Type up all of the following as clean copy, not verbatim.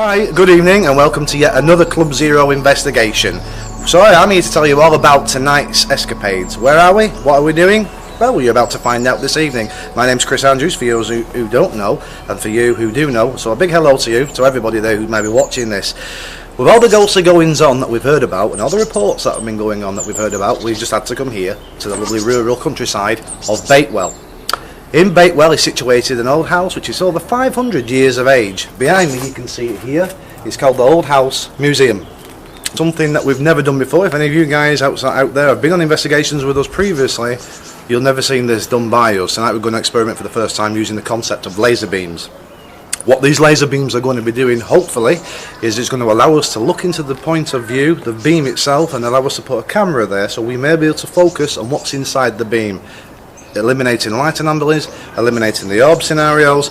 Hi, good evening and welcome to yet another ClubZero investigation. So I'm here to tell you all about tonight's escapades. Where are we? What are we doing? Well, you're about to find out this evening. My name's Chris Andrews, for those who don't know, and for you who do know. So a big hello to you, to everybody there who may be watching this. With all the ghostly goings on that we've heard about, and all the reports that have been going on that we've heard about, we've just had to come here to the lovely rural countryside of Bakewell. In Bakewell is situated an old house which is over 500 years of age. Behind me you can see it here. It's called the Old House Museum. Something that we've never done before. If any of you guys out there have been on investigations with us previously, you'll never seen this done by us. Tonight we're going to experiment for the first time using the concept of laser beams. What these laser beams are going to be doing, hopefully, is it's going to allow us to look into the point of view, the beam itself, and allow us to put a camera there so we may be able to focus on what's inside the beam, eliminating light anomalies, eliminating the orb scenarios,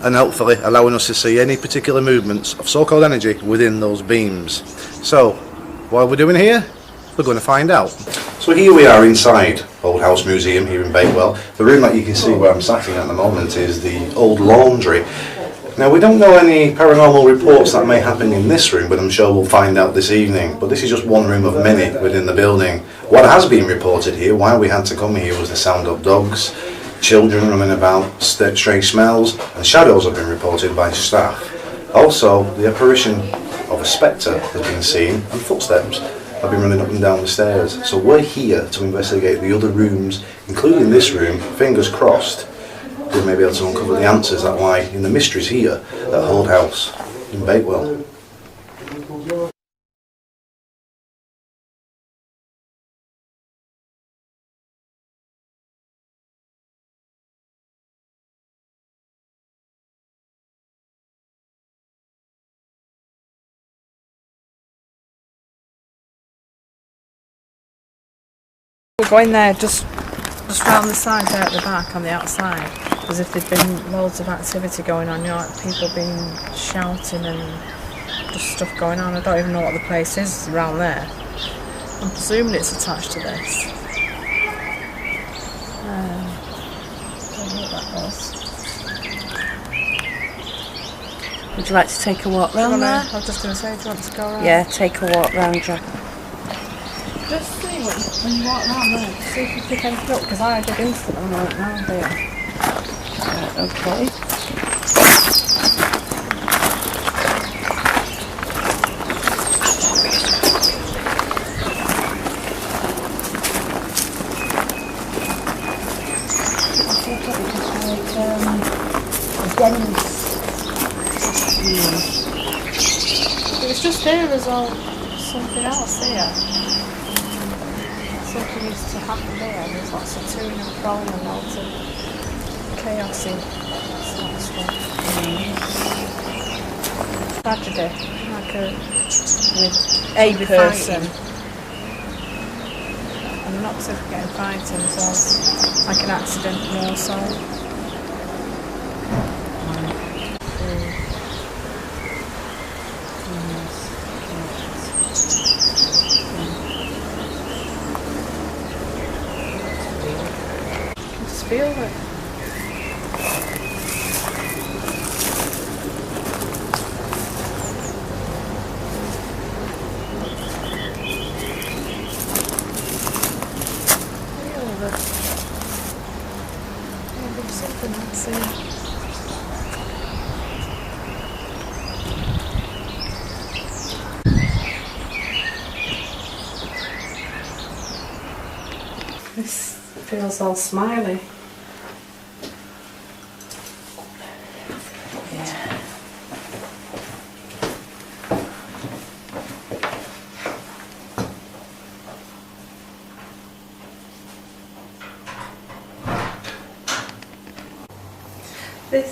and hopefully allowing us to see any particular movements of so-called energy within those beams. So, what are we doing here? We're going to find out. So here we are inside Old House Museum here in Bakewell. The room that you can see where I'm sat in at the moment is the old laundry. Now, we don't know any paranormal reports that may happen in this room, but I'm sure we'll find out this evening. But this is just one room of many within the building. What has been reported here, why we had to come here, was the sound of dogs, children running about, strange smells, and shadows have been reported by staff. Also, the apparition of a spectre has been seen, and footsteps have been running up and down the stairs. So we're here to investigate the other rooms, including this room. Fingers crossed we may be able to uncover the answers that lie in the mysteries here at Old House in Bakewell. go in there just round the side there at the back on the outside, as if there'd been loads of activity going on, you know, like people being shouting and just stuff going on. I don't even know what the place is around there. I'm presuming it's attached to this. Don't know what that was. Would you like to take a walk round there? I was just going to say, do you want to go around? Yeah, take a walk round, Jack. Just see when you walk around there, see if you pick anything up, because I did instantly when I went round there. Okay. It was just there as well, something else here. Something used to happen there. There's lots of to and fro and lots of chaos in sort of stuff. Tragedy, like a person. And not to getting fighting as well, like an accident more so. Feel it. There's something that's here. This feels all smiley.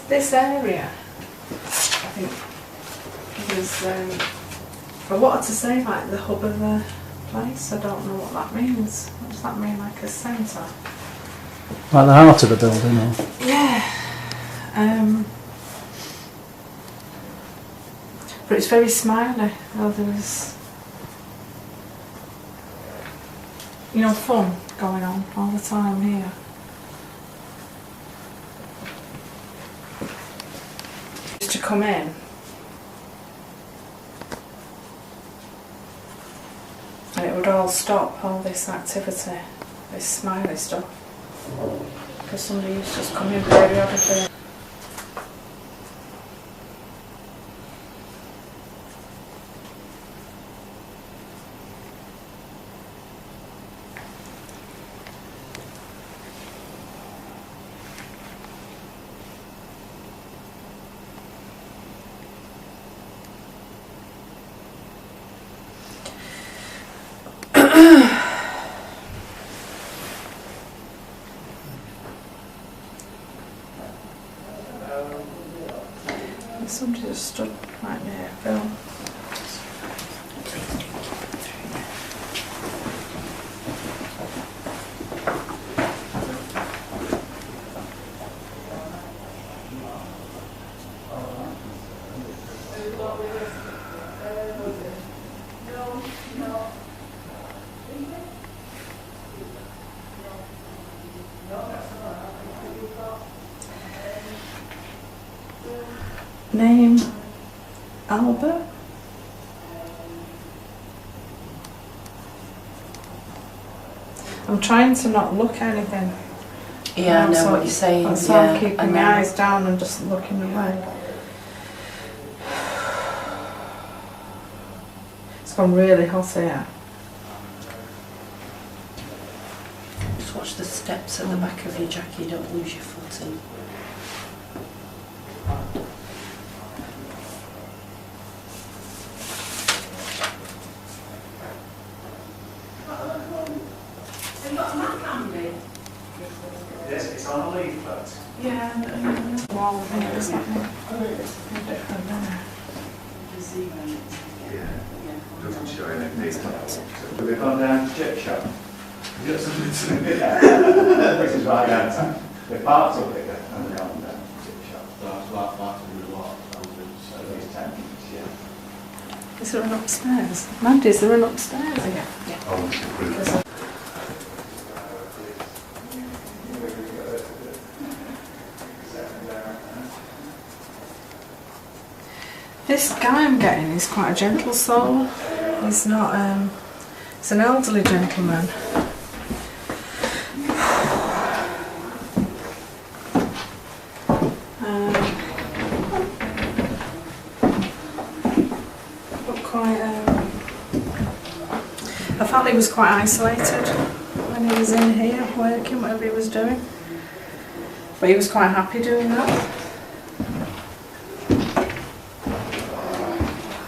This area, I think, is, I wanted to say like the hub of the place. I don't know what that means. What does that mean, like a centre? Like the heart of the building, or? Yeah. But it's very smiley. Oh, there's, you know, fun going on all the time here. To come in, and it would all stop, all this activity, this smiley stuff, because somebody used to just come in periodically. Somebody just stood right near Phil. Name Albert. I'm trying to not look at anything. Yeah, I know what you're saying. So I'm keeping my eyes down and just looking away. It's gone really hot here. Just watch the steps at the back of your jacket, don't lose your footing. Yes, it's on a leaflet. Yeah, wall here, isn't it? Yeah, doesn't show anything. Have we gone down to church shop? You got something to do there. Which is right downtown. They parked up here and they're on down to the shop. That's like a lot. So these tenants, yeah. Is there an upstairs? Mandy, is there an upstairs? Yeah. Oh, This guy I'm getting is quite a gentle soul. He's not, he's an elderly gentleman. But quite, I felt he was quite isolated when he was in here working, whatever he was doing. But he was quite happy doing that.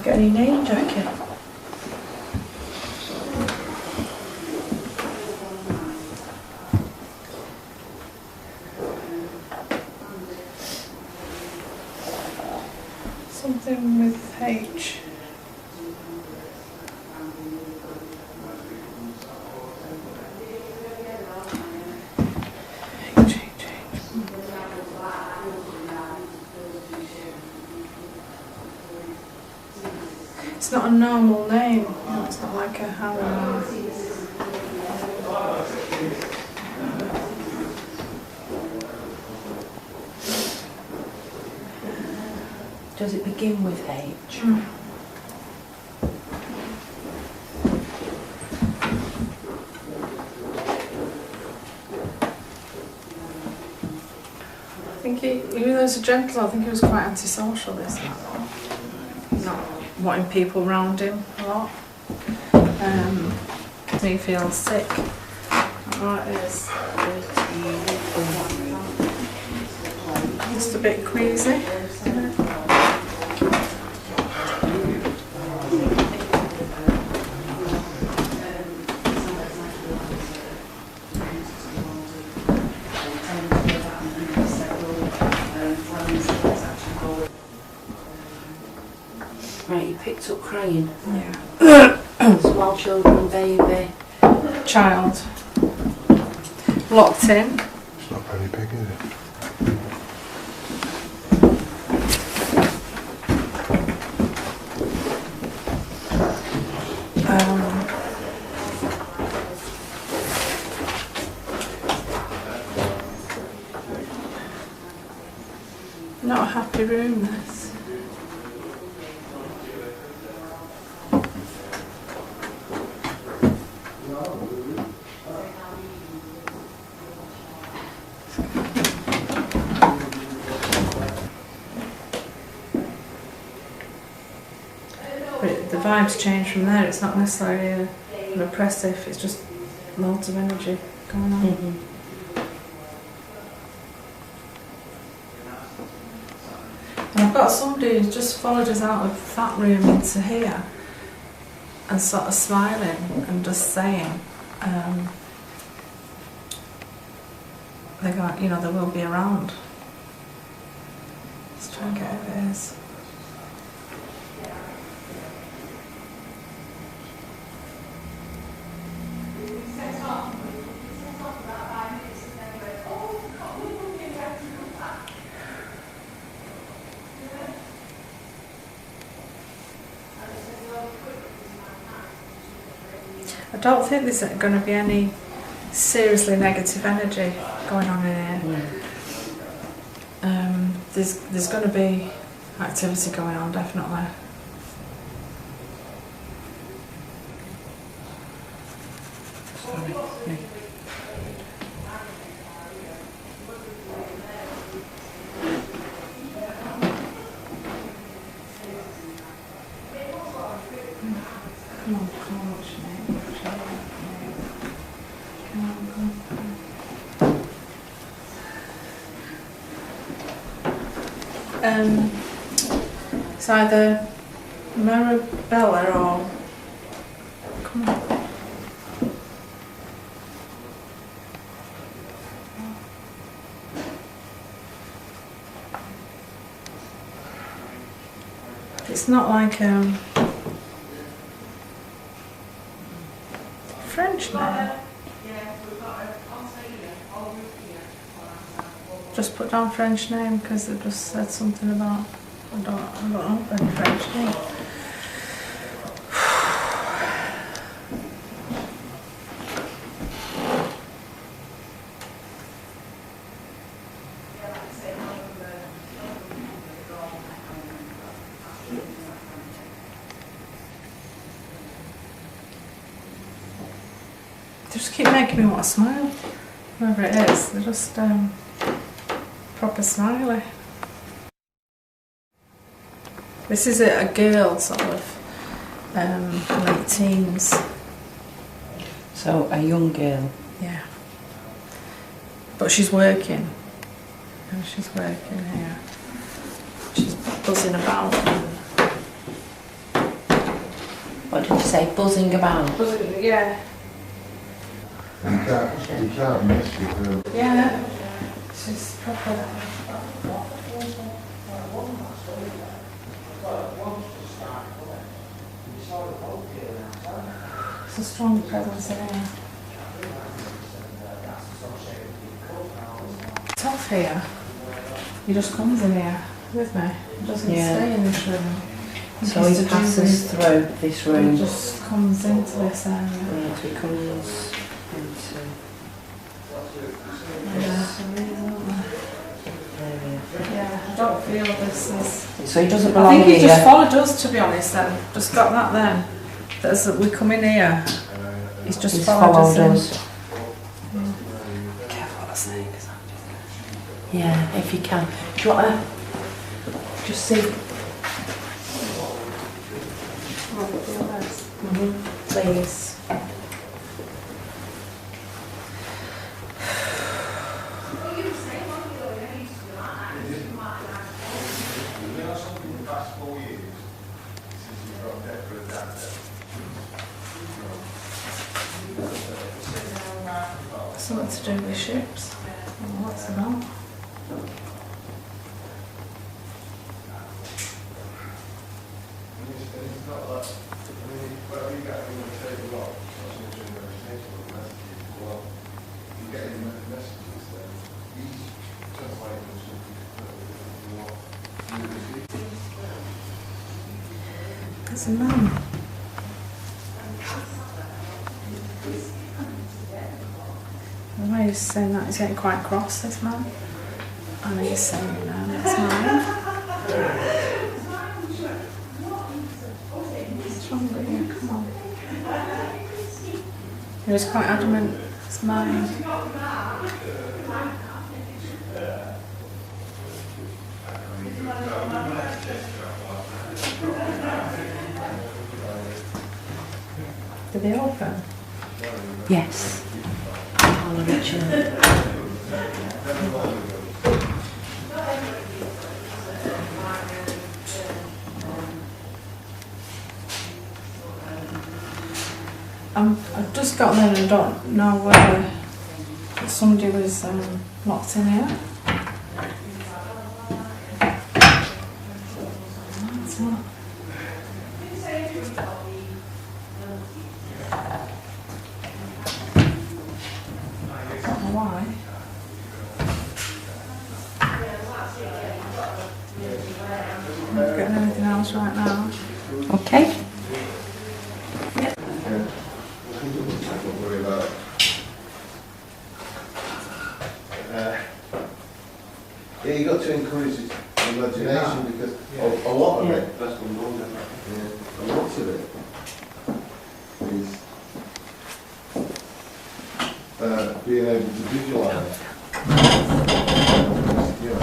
Got any name, Jackie? Something with H. It's not a normal name. No, it's not like a Harrow. Does it begin with H? I think even though he's a gentle, I think he was quite antisocial, this man. Not wanting people around him a lot. He feels sick. Right, is just a bit queasy. Right, you picked up crying. Yeah. Small children, baby. Child. Locked in. It's not very big, is it? Not a happy room, this. But the vibes change from there. It's not necessarily an oppressive, it's just loads of energy going on. Mm-hmm. And I've got somebody who just followed us out of that room into here and sort of smiling and just saying, they got, you know, they will be around. Let's try and get who it is. I don't think there's going to be any seriously negative energy going on in here. There's going to be activity going on, definitely. Come on, what's your name? It's either Marabella or... Come on. It's not like French name. Just put down French name because it just said something about I don't know any French name. They just keep making me want to smile. Whoever it is, they're just proper smiley. This is a girl, sort of, late teens. So, a young girl. Yeah. But she's working. And she's working here. She's buzzing about. What did you say? Buzzing about? Buzzing, yeah. You can't miss with her. Yeah. She's proper. It's a strong presence in here. It's off here. He just comes in here with me. He doesn't stay in this room. So he passes through this room. He just comes into this area. Right, he comes into... Yeah, I don't feel this is... So he doesn't I belong think he here. just followed us, to be honest, then. Just got that then. That as we come in here, he's just followed us. Careful what I say, because I'm... Yeah, if you can. Do you want to just see? Please. Something to do with ships. What's it about? It's a man. The way he's saying that, he's getting quite cross, this man. And he's saying, no, that's mine. What's wrong with you? Come on. He was quite adamant, it's mine. Did they open? Yes. Oh, Richard. I've just got there and I don't know whether somebody was locked in here. What's that? I don't know why. I'm not getting anything else right now. Okay. Don't worry about it. Yeah, you got to encourage imagination because a lot of it, a lot of it is being able to visualise. You know,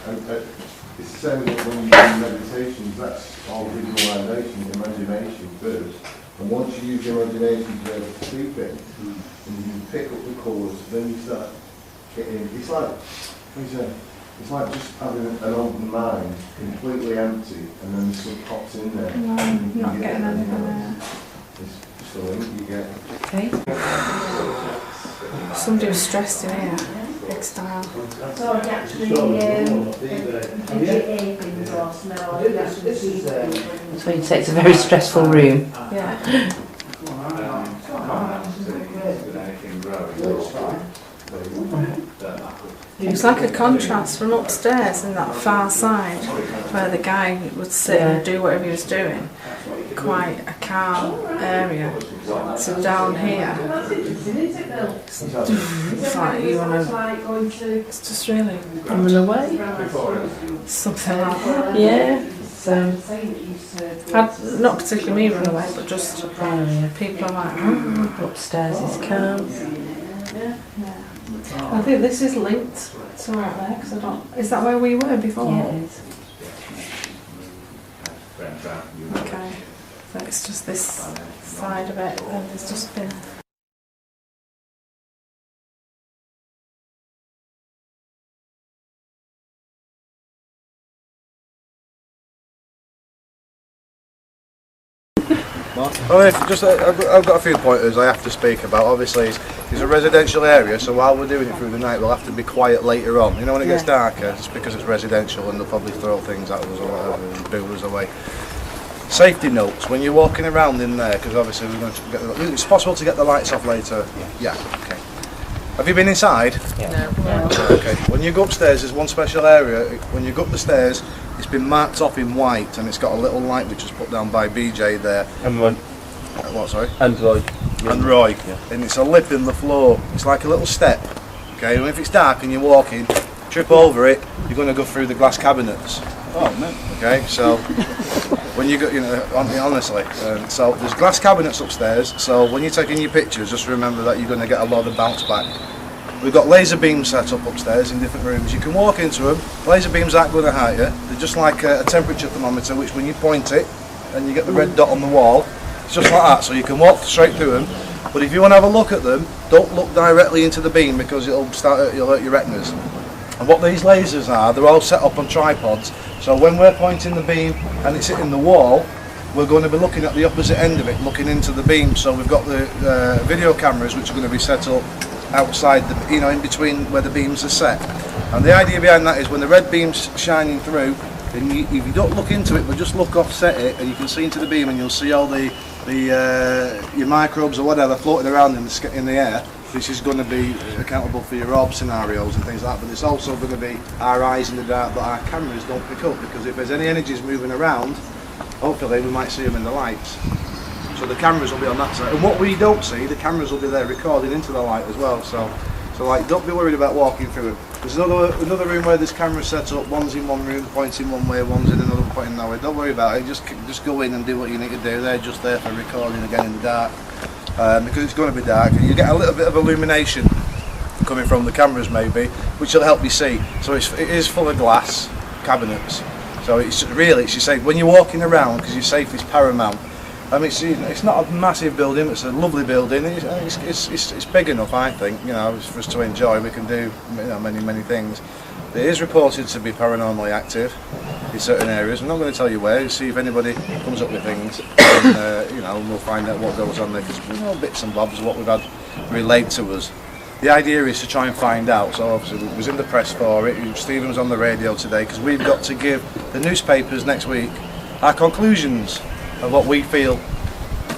and it's the same as when you do meditations. That's all visualisation, imagination first. And once you use your imagination to be able to see things, and you pick up the colours, then you start getting. It's like, it's like just having an open mind, completely empty, and then something pops in there. No, I'm not getting anything there. It's just a link you get. Okay. Somebody was stressed in here, big style. So actually, So you'd say it's a very stressful room. Yeah. anything growing. It's like a contrast from upstairs in that far side where the guy would sit and do whatever he was doing. Quite a calm area. So down here, it's like you want to. It's just really run away. Something like that. Yeah. So, not particularly me run away, but just people are like, upstairs is calm. I think this is linked to right there, because I don't. Is that where we were before? Yeah, it is. Okay. So it's just this side of it, and it's just been. Well, I've got a few pointers I have to speak about. Obviously, it's a residential area, so while we're doing it through the night, we'll have to be quiet later on. You know, when it gets darker, it's because it's residential and they'll probably throw things at us or whatever and boo us away. Safety notes, when you're walking around in there, because obviously we're going to get it's possible to get the lights off later. Yeah, okay. Have you been inside? No. Okay. When you go upstairs, there's one special area. When you go up the stairs, it's been marked off in white, and it's got a little light which was put down by BJ there. And Roy. What? Sorry. And Roy. And Roy. Yeah. And it's a lip in the floor. It's like a little step. Okay. And if it's dark and you're walking, trip over it, you're going to go through the glass cabinets. Oh man. Okay. So when you go, you know, honestly, so there's glass cabinets upstairs. So when you're taking your pictures, just remember that you're going to get a lot of bounce back. We've got laser beams set up upstairs in different rooms. You can walk into them. Laser beams aren't going to hurt you. They're just like a temperature thermometer, which when you point it and you get the red dot on the wall, it's just like that. So you can walk straight through them. But if you want to have a look at them, don't look directly into the beam because it'll hurt your retinas. And what these lasers are, they're all set up on tripods. So when we're pointing the beam and it's hitting the wall, we're going to be looking at the opposite end of it, looking into the beam. So we've got the video cameras which are going to be set up outside the, you know, in between where the beams are set. And the idea behind that is when the red beam's shining through, then if you don't look into it but just look offset it, and you can see into the beam and you'll see all your microbes or whatever floating around in the air. This is going to be accountable for your orb scenarios and things like that, but it's also going to be our eyes in the dark that our cameras don't pick up, because if there's any energies moving around, hopefully we might see them in the lights. So the cameras will be on that side, and what we don't see, the cameras will be there recording into the light as well. So like, don't be worried about walking through it. There's another room where there's cameras set up. One's in one room, pointing one way, one's in another, pointing that way. Don't worry about it. Just go in and do what you need to do. They're just there for recording again in the dark, because it's going to be dark, and you get a little bit of illumination coming from the cameras maybe, which will help you see. So it is full of glass cabinets. So it's really, as you say, when you're walking around, because your safety is paramount. I mean, it's not a massive building, it's a lovely building. It's big enough, I think, you know, for us to enjoy. We can do, you know, many things. It is reported to be paranormally active in certain areas. I'm not going to tell you where. See if anybody comes up with things, and, you know, we'll find out what goes on there, because we know bits and bobs of what we've had relate to us. The idea is to try and find out. So obviously we was in the press for it. Stephen was on the radio today, because we've got to give the newspapers next week our conclusions of what we feel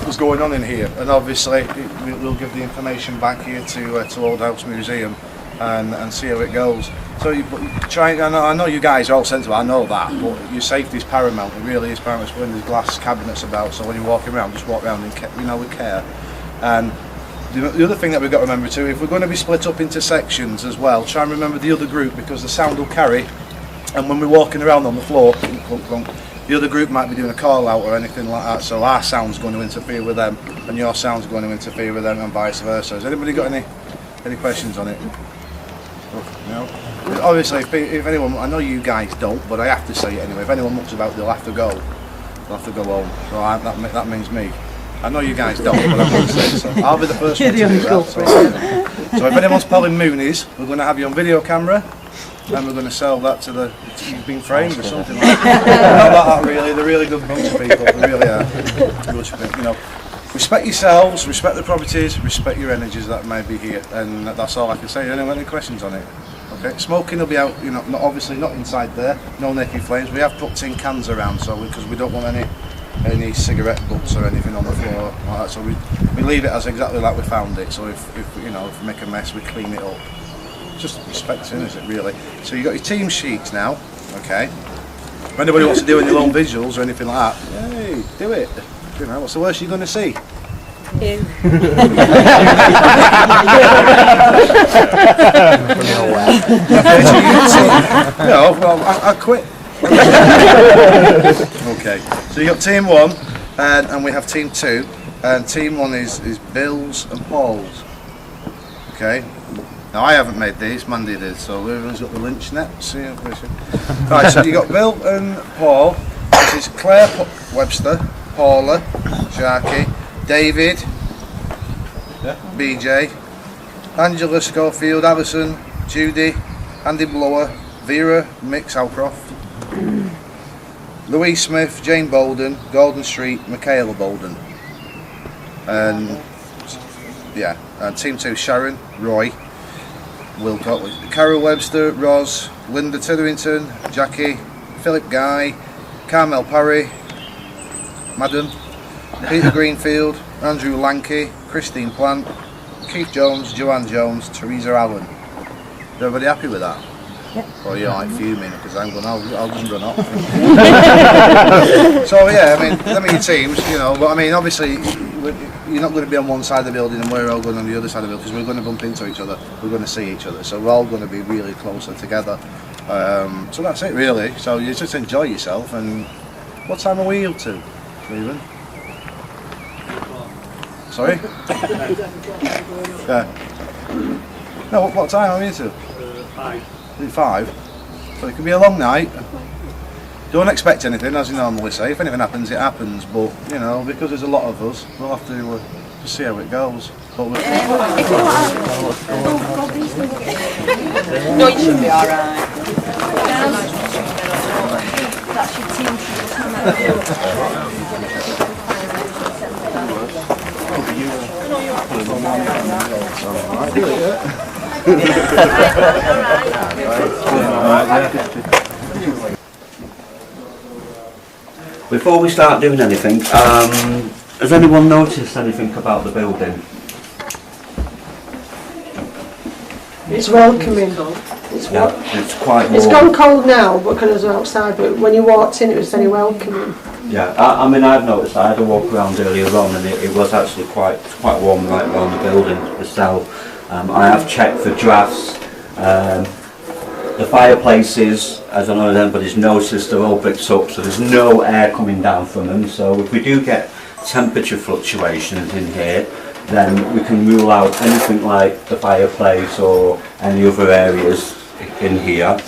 was going on in here, and obviously we'll give the information back here to Old House Museum and see how it goes. So I know you guys are all sensible, I know that, but your safety is paramount. It really is paramount when there's glass cabinets about. So when you're walking around, just walk around and, you know, with care. And the other thing that we've got to remember too, if we're going to be split up into sections as well, try and remember the other group, because the sound will carry, and when we're walking around on the floor, clunk, clunk, the other group might be doing a call out or anything like that, so our sound's going to interfere with them and your sound's going to interfere with them, and vice versa. Has anybody got any questions on it? No? Obviously, if anyone, I know you guys don't, but I have to say it anyway, if anyone mucks about, they'll have to go. They'll have to go home. So that means me. I know you guys don't, but I'm going to say it, so I'll be the first one to do that. So if anyone's pulling Moonies, we're going to have you on video camera, and we're going to sell that to the, you've been framed or something like that. Not that really, they're really good bunch of people, they really are. You know, respect yourselves, respect the properties, respect your energies that may be here, and that's all I can say. Anyone any questions on it? Okay, smoking will be out, you know, obviously not inside there, no naked flames. We have put tin cans around, so because we don't want any any cigarette butts or anything on the floor like that. So we leave it as exactly like we found it. So if you know, if we make a mess, we clean it up. Just respecting, is it really? So you got your team sheets now, okay? If anybody wants to do any long visuals or anything like that, hey, do it. You know, what's the worst you're going to see? You. No, well, I quit. Okay, so you got team 1 and we have team 2, and team 1 is Bill's and Paul's. Okay, now I haven't made these, Mandy did, so everyone's got the lynch net. Right, so you got Bill and Paul. This is Claire Webster, Paula, Sharky, David, BJ, Angela Schofield, Alison, Judy, Andy Blower, Vera Mix Alcroft, Louise Smith, Jane Bolden, Gordon Street, Michaela Bolden, and yeah, and team 2 Sharon, Roy, Wilcott, Carol Webster, Roz, Linda Titherington, Jackie, Philip Guy, Carmel Parry, Madden, Peter Greenfield, Andrew Lanky, Christine Plant, Keith Jones, Joanne Jones, Teresa Allen. Is everybody happy with that? Yep. Or you're like fuming because I'm going, I'll just run off. So yeah, I mean, them are your teams, you know, but I mean, obviously, you're not going to be on one side of the building and we're all going on the other side of the building because we're going to bump into each other, we're going to see each other, so we're all going to be really closer together. So that's it really, so you just enjoy yourself. And what time are we up to, Stephen? Sorry? Yeah. No, what time are we into? 5. Is it 5? So it can be a long night. Don't expect anything, as you normally say. If anything happens, it happens. But, you know, because there's a lot of us, we'll have to just see how it goes. But No, you should be alright. That's your team. Before we start doing anything, has anyone noticed anything about the building? It's welcoming. It's quite warm. It's gone cold now because we're outside, but when you walked in it was very welcoming. Yeah, I mean, I've noticed that. I had a walk around earlier on and it was actually quite warm right around the building itself. I have checked for drafts. The fireplaces, as I don't know if anybody's noticed, they're all bricked up, so there's no air coming down from them. So if we do get temperature fluctuations in here, then we can rule out anything like the fireplace or any other areas in here.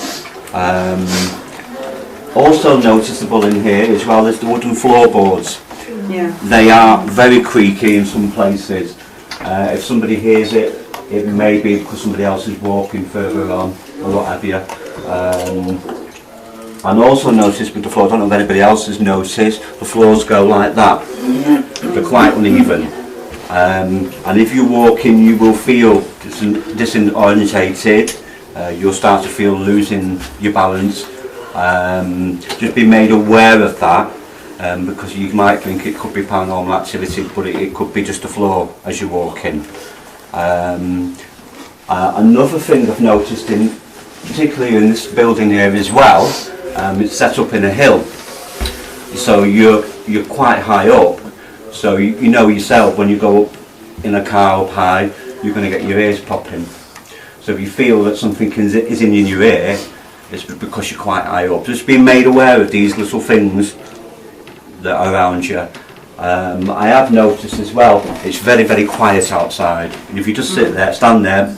Also noticeable in here as well is the wooden floorboards. Yeah. They are very creaky in some places. If somebody hears it, it may be because somebody else is walking further on or what have you. And also notice with the floor, I don't know if anybody else has noticed, the floors go like that. They're quite uneven. And if you walk in, you will feel disorientated. You'll start to feel losing your balance. Just be made aware of that, because you might think it could be paranormal activity, but it could be just the floor as you walk in. Another thing I've noticed, particularly in this building here as well, it's set up in a hill, so you're quite high up. So you know yourself, when you go up in a car up high, you're going to get your ears popping. So if you feel that something is in your ear, it's because you're quite high up. Just being made aware of these little things that are around you. I have noticed as well, it's very, very quiet outside. And if you just stand there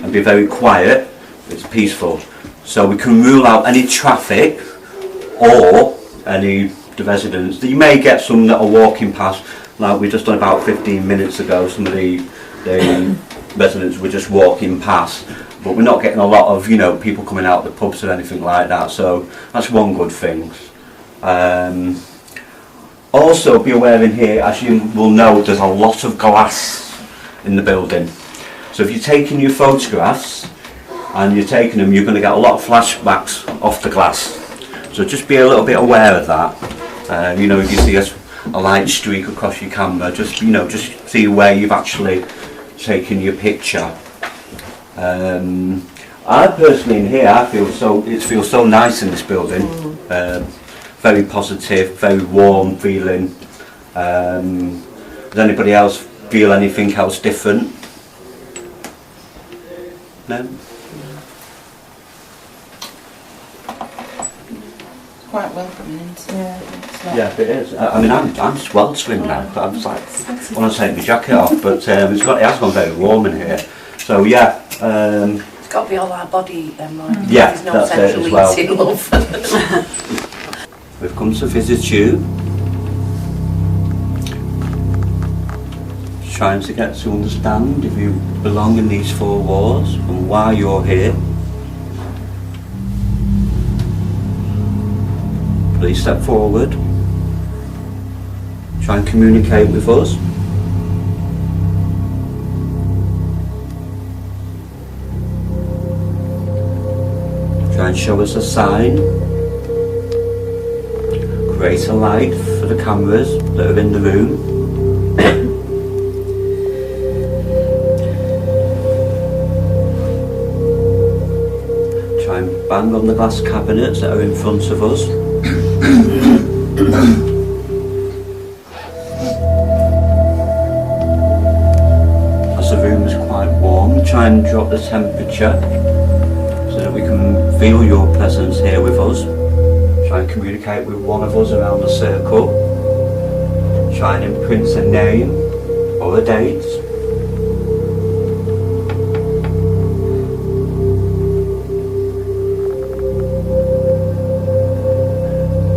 and be very quiet, it's peaceful. So we can rule out any traffic or any the residents. You may get some that are walking past, like we just done about 15 minutes ago, some of the residents were just walking past, but we're not getting a lot of, you know, people coming out the pubs or anything like that, so that's one good thing. Also be aware in here, as you will know, there's a lot of glass in the building, so if you're taking your photographs and you're taking them, you're going to get a lot of flashbacks off the glass, so just be a little bit aware of that. You know, if you see a light streak across your camera, just just see where you've actually taken your picture. I personally in here, it feels so nice in this building. Very positive, very warm feeling. Does anybody else feel anything else different? No? Quite welcoming, isn't it? Yeah, it is. I mean, I'm sweltering now, but I'm just like, I want to take my jacket off, but it has gone very warm in here. So yeah. It's got to be all our body, mind. Yeah, There's no that's it central as well. eating, love. We've come to visit you. Trying to get to understand if you belong in these four walls and why you're here. Please step forward. Try and communicate with us. Try and show us a sign. Create a light for the cameras that are in the room. Try and bang on the glass cabinets that are in front of us. As the room is quite warm, try and drop the temperature so that we can feel your presence here with us. Try and communicate with one of us around the circle. Try and imprint a name or a date.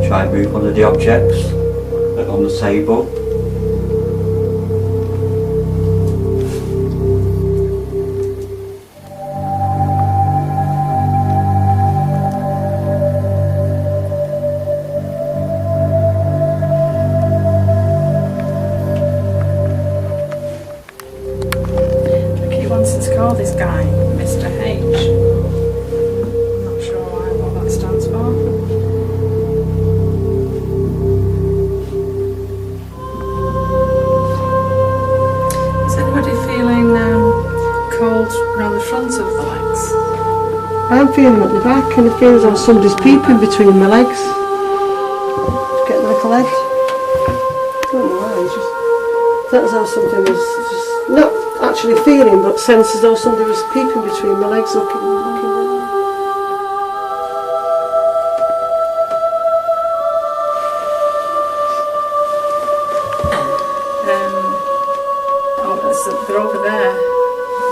Try and move one of the objects that are on the table. I keep wanting to call this guy Mr. H. I'm not sure what that stands for. Cold around the front of the legs. I'm feeling at the back and it feels like somebody's peeping between my legs. Getting like a ledge. I don't know why, it's just... That's as though something was just... Not actually feeling, but sense as though somebody was peeping between my legs looking down. They're over there.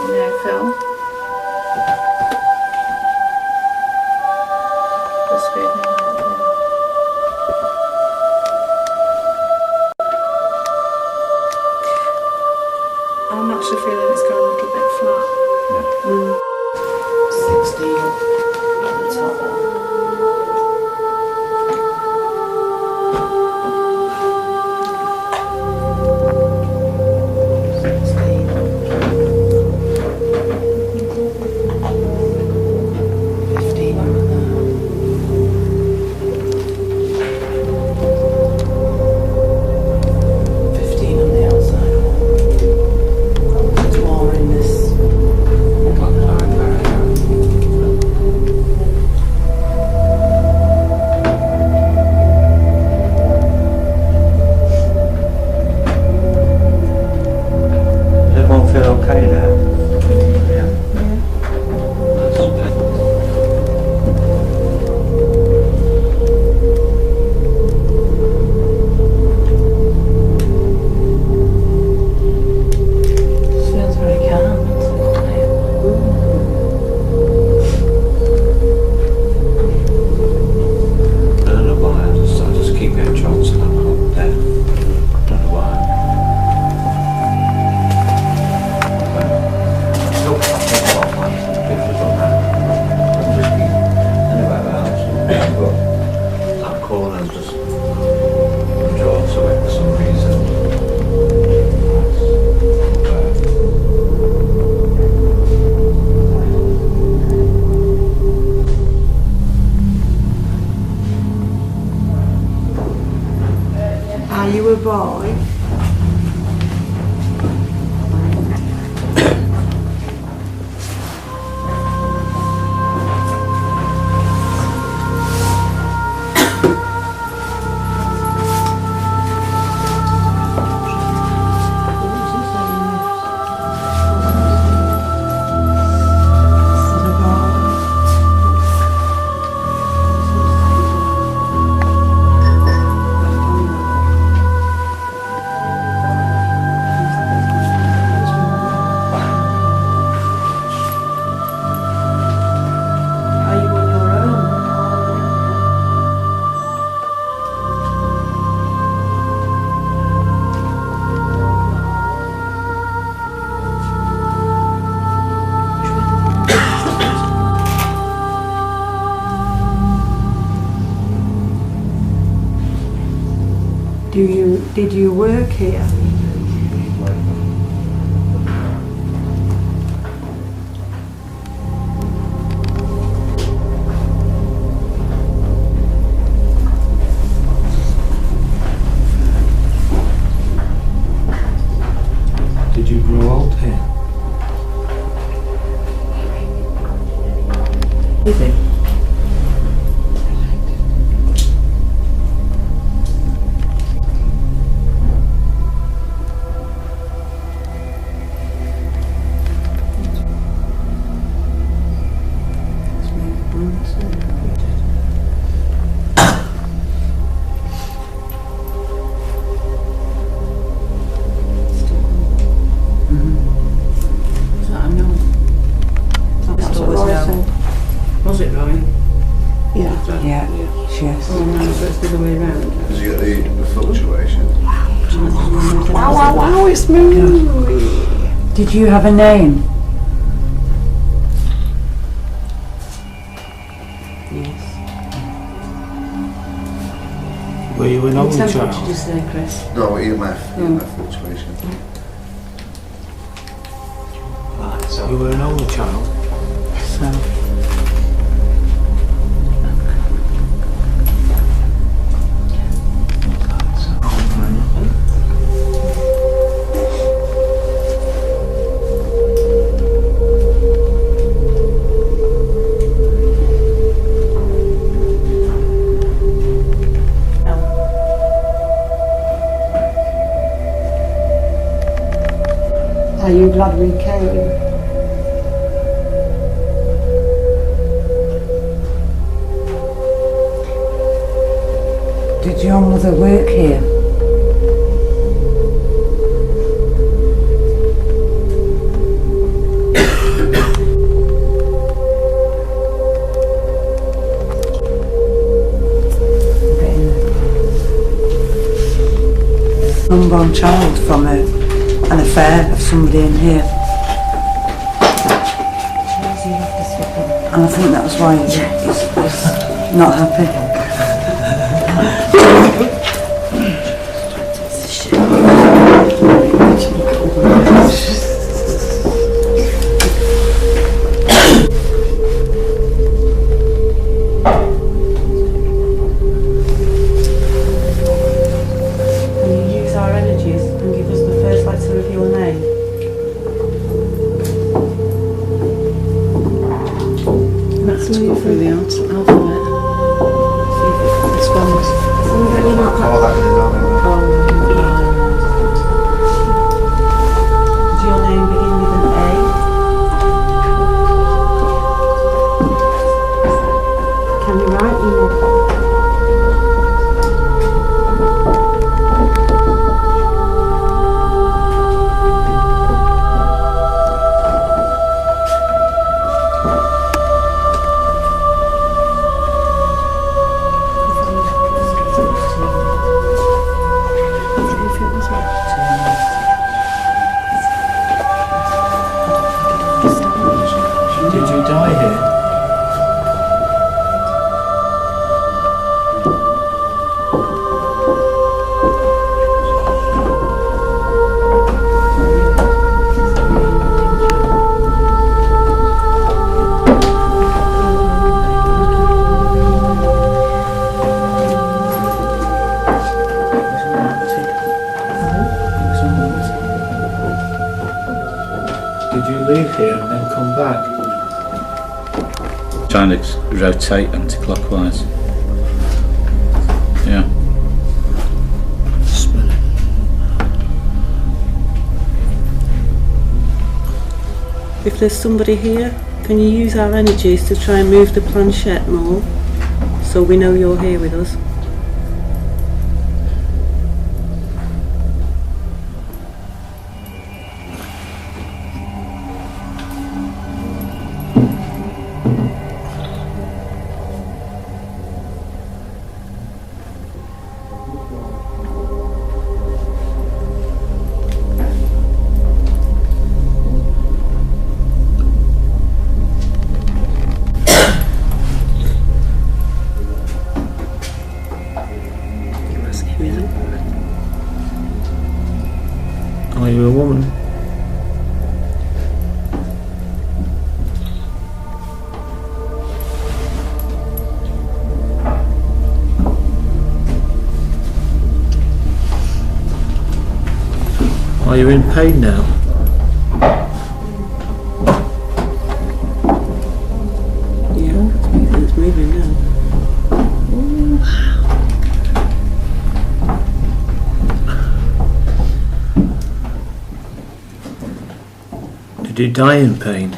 Yeah, Phil. Just feeding them. I'm actually feeling it's going a little bit flat. 16 at the top. Did you work here? Did you grow old here? Is that a no? That's always what I no. said. Was it right? Yeah. Yeah, yes. Oh no, so it's the other way around. Because you get the fluctuation. Wow, it's moving. Did you have a name? Yes. Were you an What only temperature did child? you say, Chris? No, EMF fluctuation. You were an only child? So, Are you glad we came? did your mother work here? Unborn child from an affair of somebody in here. And I think that was why he's not happy. Can you use our energies and give us the first letter of your name? Let's move through the alphabet. See if it responds. Oh, that Does your name begin with an A? Can you write email? Did you die here? Did you leave here and then come back? Trying to rotate anti-clockwise. Yeah. If there's somebody here, can you use our energies to try and move the planchette more so we know you're here with us? you a woman? Are you in pain now? Yeah, it's moving now. Did you die in pain?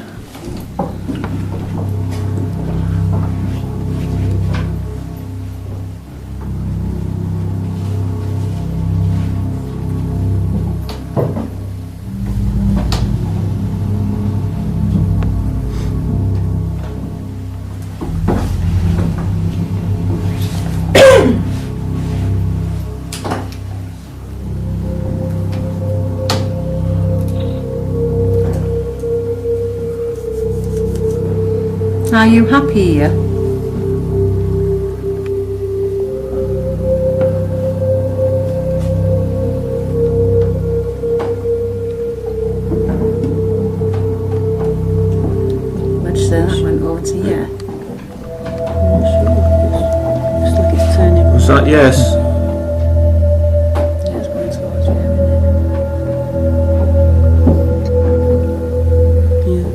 Are you happy here? What'd you say that went over to yeah? Looks like it's turning. Was that yes? Yeah, it's going towards you, isn't it? Yeah.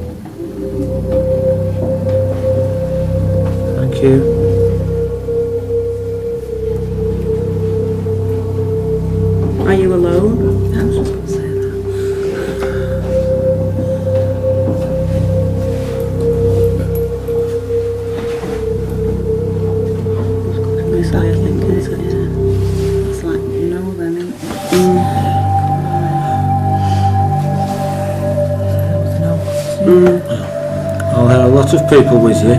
Thank you. Are you alone? I was just going to say that. It's like, I think, isn't it? Yeah. It's like, no then, isn't it? I'll have a lot of people with you.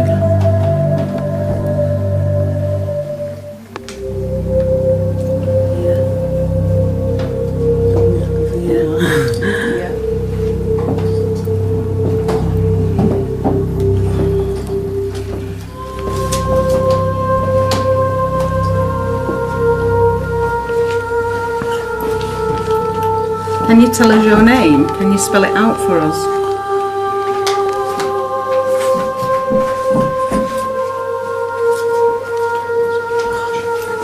Can you tell us your name? Can you spell it out for us?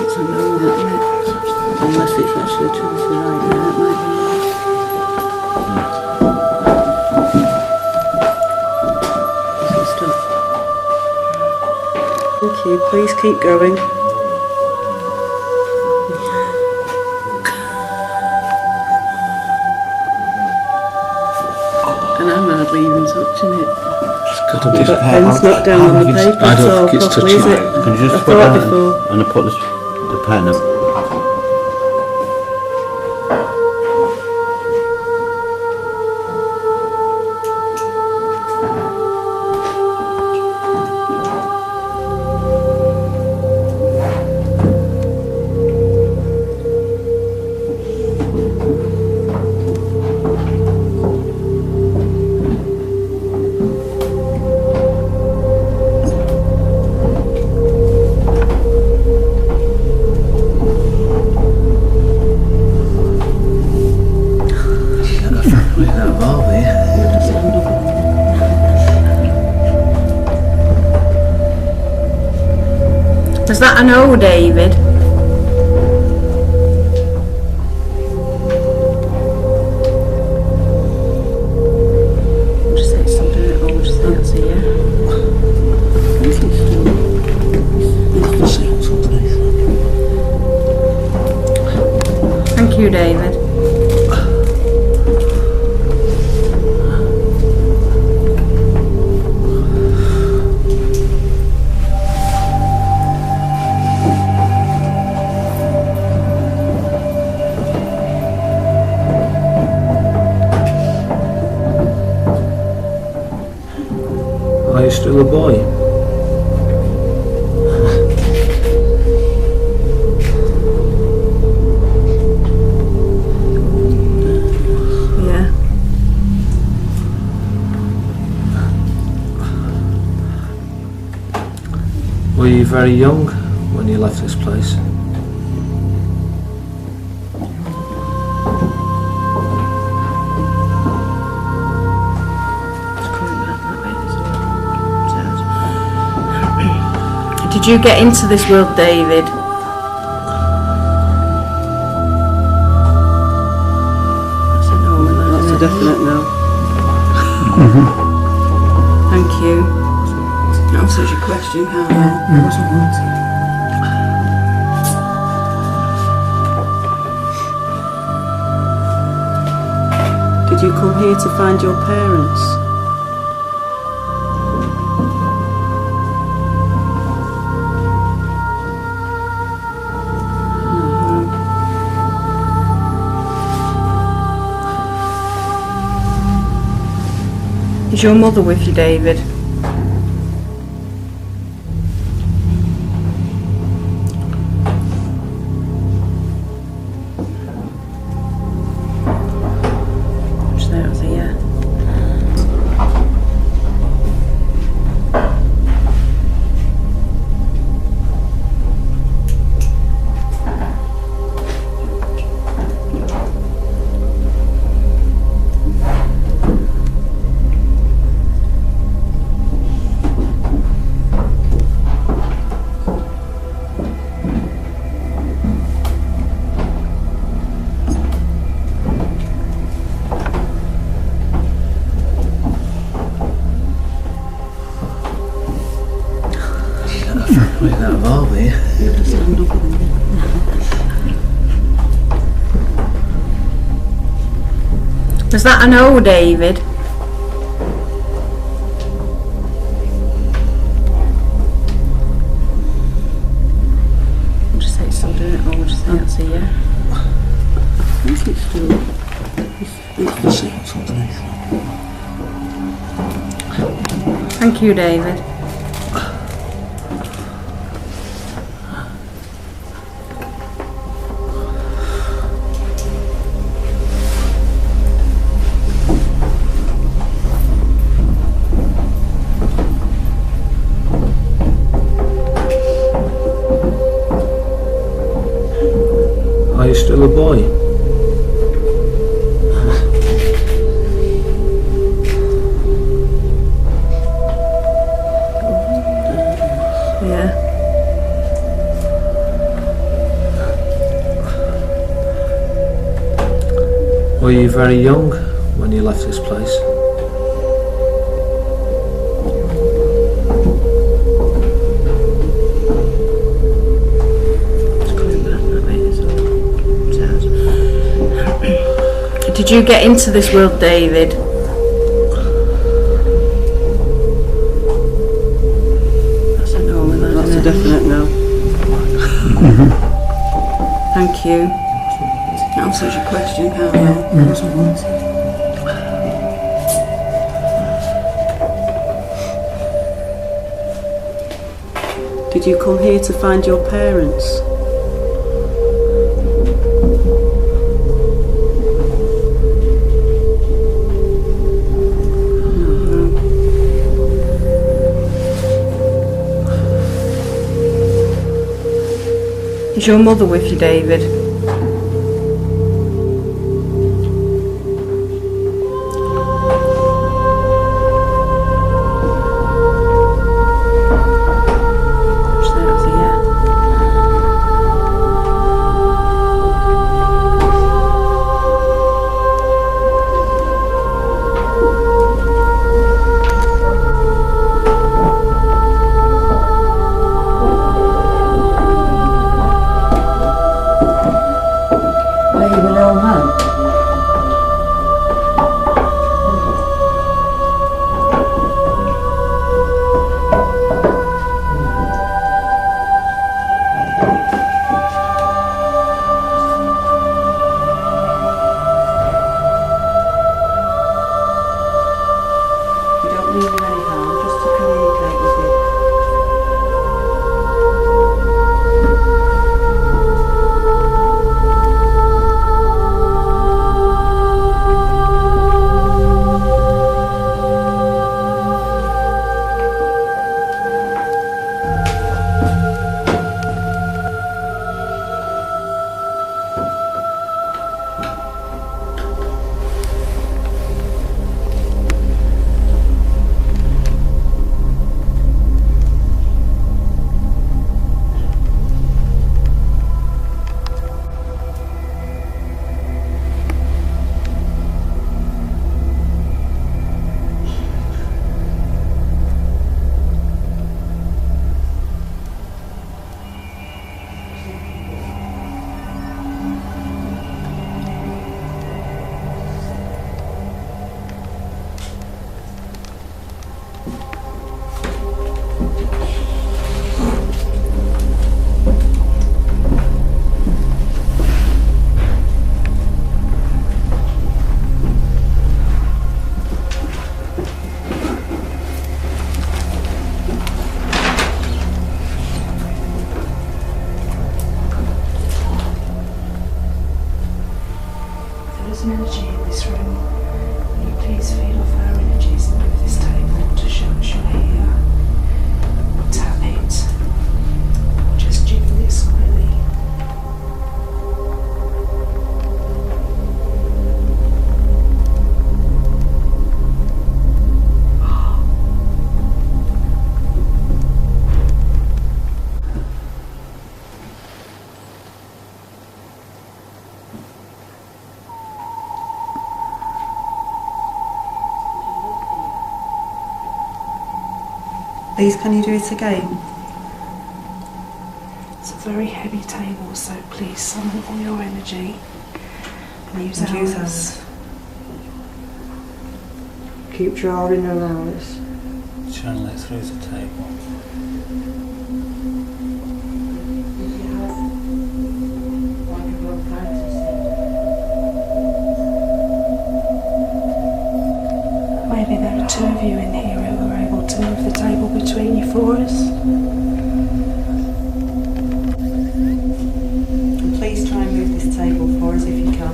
It's a no, that isn't it? Unless it's actually transfer right now, it might be. So stop. Thank you, please keep going. And I'm hardly even touching it. It's got to be. But pen's not down on the paper, I don't so think it's properly, is touching it? it. Can you I just put thought that before. and I put the pen up? Was that an O, David? Just say something at O, just say that's a yeah. Thank you, David. Are you still a boy? Yeah. Were you very young when you left this place? Did you get into this world, David? That's a no. That's a definite no. Thank you. Answers your question, can't it? It wasn't wanted. Did you come here to find your parents? Is your mother with you, David? Which that was a yeah. Wait, that of all me. Was that an O, David? I'll just say it's still doing it, or we'll just say that's a yeah. I think it's still... Let's see what's underneath. Thank you, David. Are you still a boy? Yeah. Were you very young when you left this place? Did you get into this world, David? That's a no. That's a definite no. Thank you. Answers your question, can't it? It wasn't wanted. Did you come here to find your parents? Is your mother with you, David? Which that was a yeah. Are you an old man? We don't mean you any harm, just to communicate with you. Please, can you do it again? It's a very heavy table, so please summon all your energy and use And use ours. Keep drawing around us. Channel it through the table. Maybe there are two of you in here who are able to move the table between you for us. And please try and move this table for us if you can.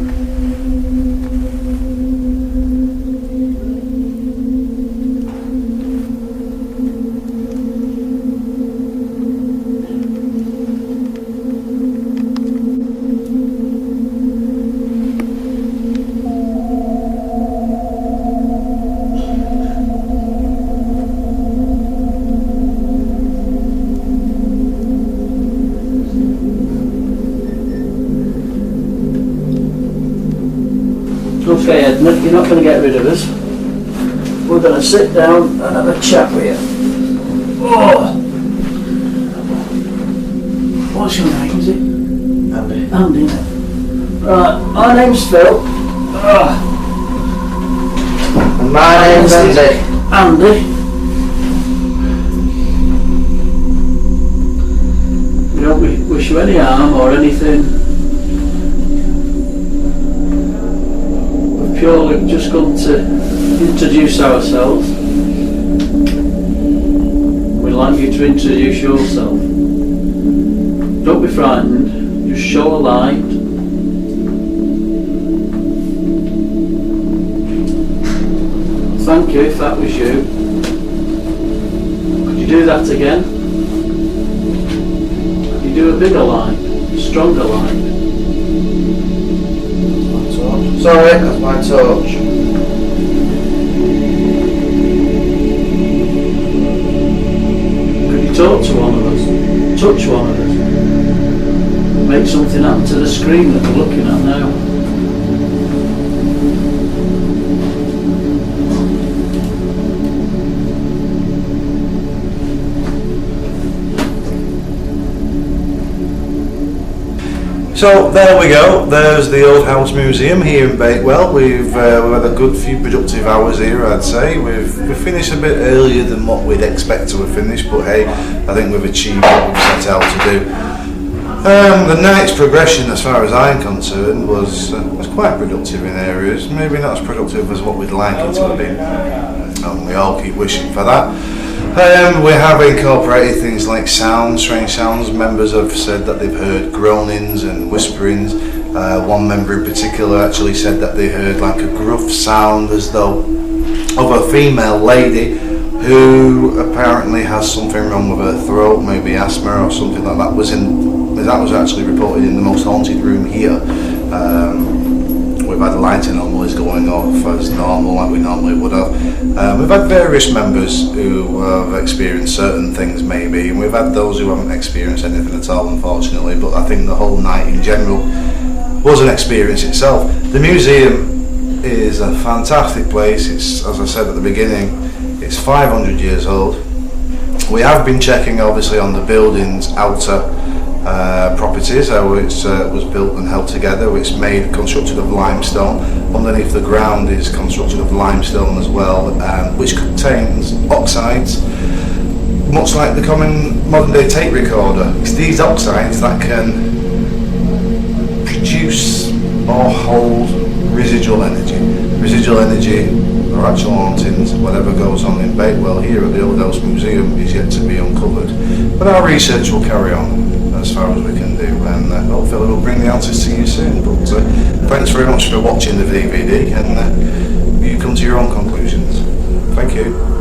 Okay, Edna, you're not going to get rid of us. We're going to sit down and have a chat with you. Oh! What's your name, is it? Andy. Andy. Right, my name's Phil. And my name's Andy. Andy. We don't wish you any harm or anything. We've purely just come to introduce ourselves. We'd like you to introduce yourself. Don't be frightened, just show a light. Thank you if that was you. Could you do that again? Could you do a bigger light, stronger light? Sorry, that's my torch. Could you talk to one of us? Touch one of us? Make something happen to the screen that we're looking at now? So there we go, there's the Old House Museum here in Bakewell. We've had a good few productive hours here, I'd say. We've finished a bit earlier than what we'd expect to have finished, but hey, I think we've achieved what we've set out to do. The night's progression, as far as I'm concerned, was quite productive in areas. Maybe not as productive as what we'd like it to have been, and we all keep wishing for that. We have incorporated things like sounds, strange sounds. Members have said that they've heard groanings and whisperings. One member in particular actually said that they heard like a gruff sound as though of a female lady who apparently has something wrong with her throat, maybe asthma or something like that. That was actually reported in the most haunted room here. We've had light anomalies going off as normal, like we normally would have. We've had various members who have experienced certain things maybe, and we've had those who haven't experienced anything at all, unfortunately, but I think the whole night in general was an experience itself. The museum is a fantastic place. It's, as I said at the beginning, it's 500 years old. We have been checking obviously on the building's outer properties, how it was built and held together. It's constructed of limestone. Underneath the ground is constructed of limestone as well, which contains oxides, much like the common modern day tape recorder. It's these oxides that can produce or hold residual energy. Residual energy or actual hauntings, whatever goes on in Bakewell here at the Old House Museum is yet to be uncovered. But our research will carry on as far as we can do, and hopefully we'll bring the answers to you soon. But thanks very much for watching the DVD, and you come to your own conclusions. Thank you.